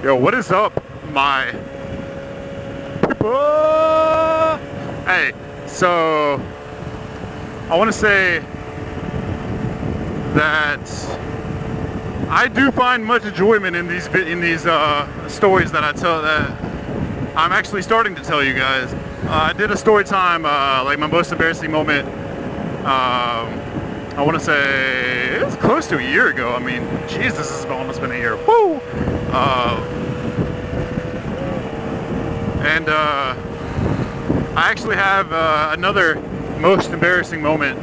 Yo, what is up, my people? Hey, so I want to say that I do find much enjoyment in these stories that I tell, that I'm actually starting to tell you guys. I did a story time, like my most embarrassing moment. I want to say it was close to a year ago. I mean, jeez, this has almost been a year. Woo! And I actually have another most embarrassing moment,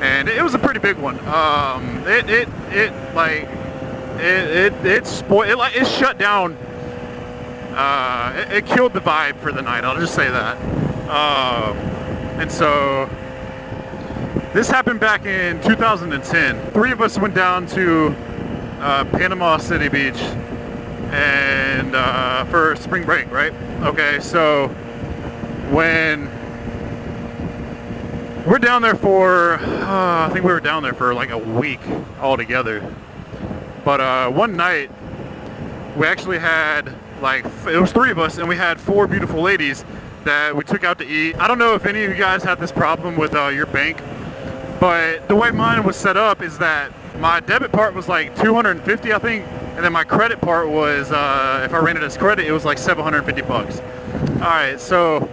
and it was a pretty big one. It shut down. It killed the vibe for the night. I'll just say that. And so this happened back in 2010. Three of us went down to Panama City Beach and for spring break, right? Okay, so when we're down there for, I think we were down there for like a week altogether. But one night we actually had it was three of us, and we had four beautiful ladies that we took out to eat. I don't know if any of you guys had this problem with your bank, but the way mine was set up is that my debit part was like 250, I think, and then my credit part was, if I ran it as credit, it was like 750 bucks. All right, so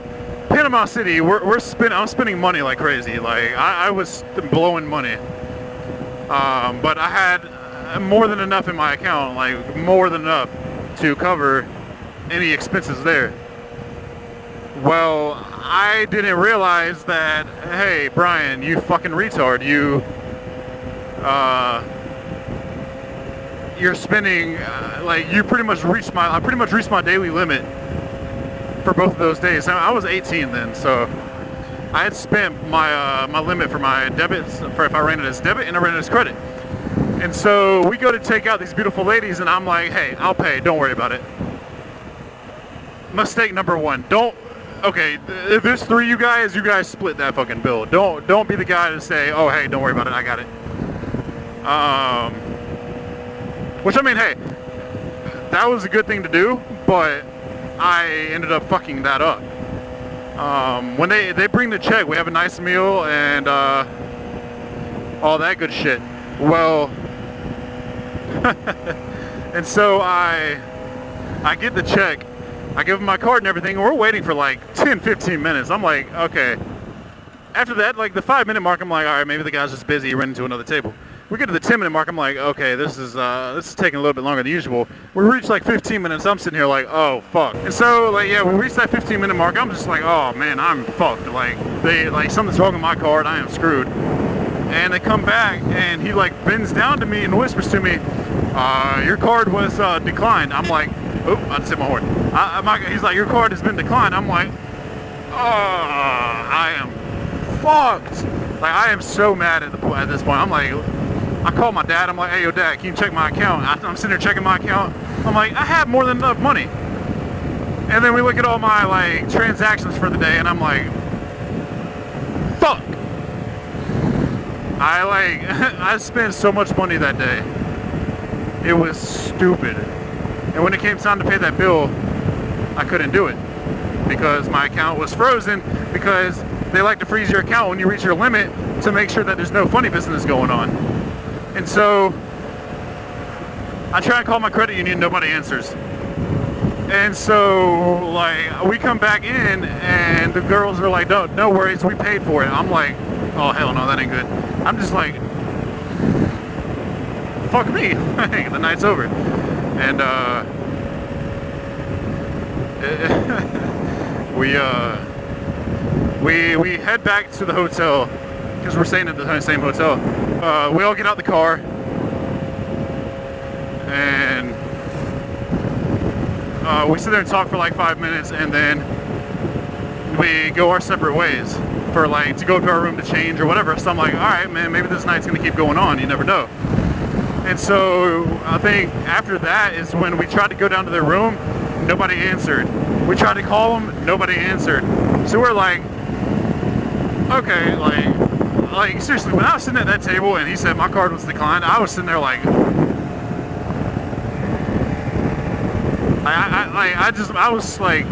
Panama City, I'm spending money like crazy. Like I was blowing money, but I had more than enough in my account, like more than enough to cover any expenses there. Well, I didn't realize that, hey, Brian, you fucking retard, you're spending, I pretty much reached my daily limit for both of those days. I was 18 then, so I had spent my limit for my debits, for if I ran it as debit and I ran it as credit. And so we go to take out these beautiful ladies, and I'm like, hey, I'll pay, don't worry about it. Mistake number one, okay, if there's three you guys split that fucking bill. Don't be the guy to say, oh, hey, don't worry about it, I got it. Which, I mean, hey, that was a good thing to do, but I ended up fucking that up. When they bring the check, we have a nice meal and all that good shit. Well, and so I get the check, I give them my card and everything, and we're waiting for like 10-15 minutes. I'm like, okay. After that, like the 5-minute mark, I'm like, all right, maybe the guy's just busy, he ran into another table. We get to the 10-minute mark, I'm like, okay, this is taking a little bit longer than usual. We reach like 15 minutes, I'm sitting here like, oh, fuck. And so, like, yeah, we reach that 15-minute mark, I'm just like, oh, man, I'm fucked. Like, something's wrong with my card, I am screwed. And they come back, and he, like, bends down to me and whispers to me, your card was declined. I'm like, oh, I just hit my horn. He's like, your card has been declined. I'm like, oh, I am fucked. Like, I am so mad at this point. I'm like, I call my dad. I'm like, hey, yo, Dad, can you check my account? I'm sitting there checking my account. I'm like, I have more than enough money. And then we look at all my, like, transactions for the day, and I'm like, fuck. I spent so much money that day. It was stupid. And when it came time to pay that bill, I couldn't do it because my account was frozen, because they like to freeze your account when you reach your limit to make sure that there's no funny business going on. And so I try and call my credit union, nobody answers. And so, like, we come back in and the girls are like, no worries, we paid for it. I'm like, oh, hell no, that ain't good. I'm just like, fuck me, the night's over. And we head back to the hotel because we're staying at the same hotel. We all get out the car and we sit there and talk for like 5 minutes, and then we go our separate ways for like to go to our room to change or whatever. So I'm like, all right, man, maybe this night's gonna keep going on. You never know. And so I think after that is when we tried to go down to their room, nobody answered. We tried to call them, nobody answered. So we're like, okay, like seriously, when I was sitting at that table and he said my card was declined, I was sitting there like, I was like,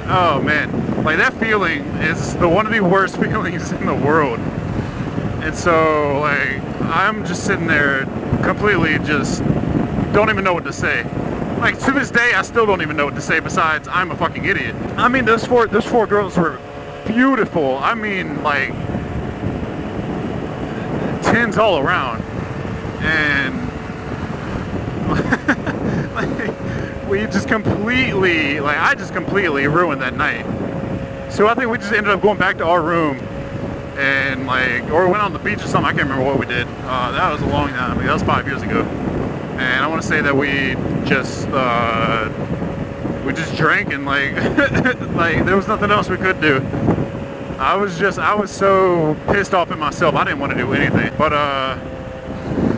oh man, like that feeling is one of the worst feelings in the world. And so like I'm just sitting there completely just don't even know what to say. Like to this day I still don't even know what to say besides I'm a fucking idiot. I mean those four girls were beautiful. I mean like 10s all around. And like, we just completely, like I just completely ruined that night. So I think we just ended up going back to our room and like, or went on the beach or something. I can't remember what we did. That was a long time. That was 5 years ago. And I want to say that we just drank and like, like there was nothing else we could do. I was so pissed off at myself. I didn't want to do anything. But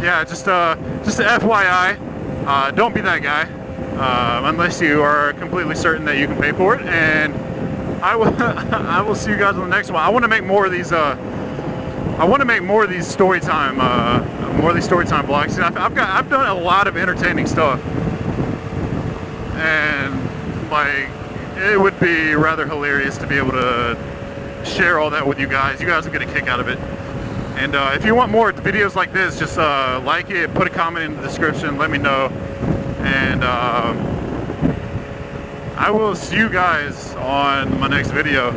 yeah, just a FYI, don't be that guy unless you are completely certain that you can pay for it. And I will I will see you guys on the next one. I want to make more of these. I want to make more of these story time vlogs. I've done a lot of entertaining stuff, and like it would be rather hilarious to be able to share all that with you guys. You guys will get a kick out of it. And if you want more videos like this, just like it, put a comment in the description, let me know. And I will see you guys on my next video.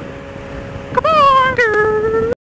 Come on!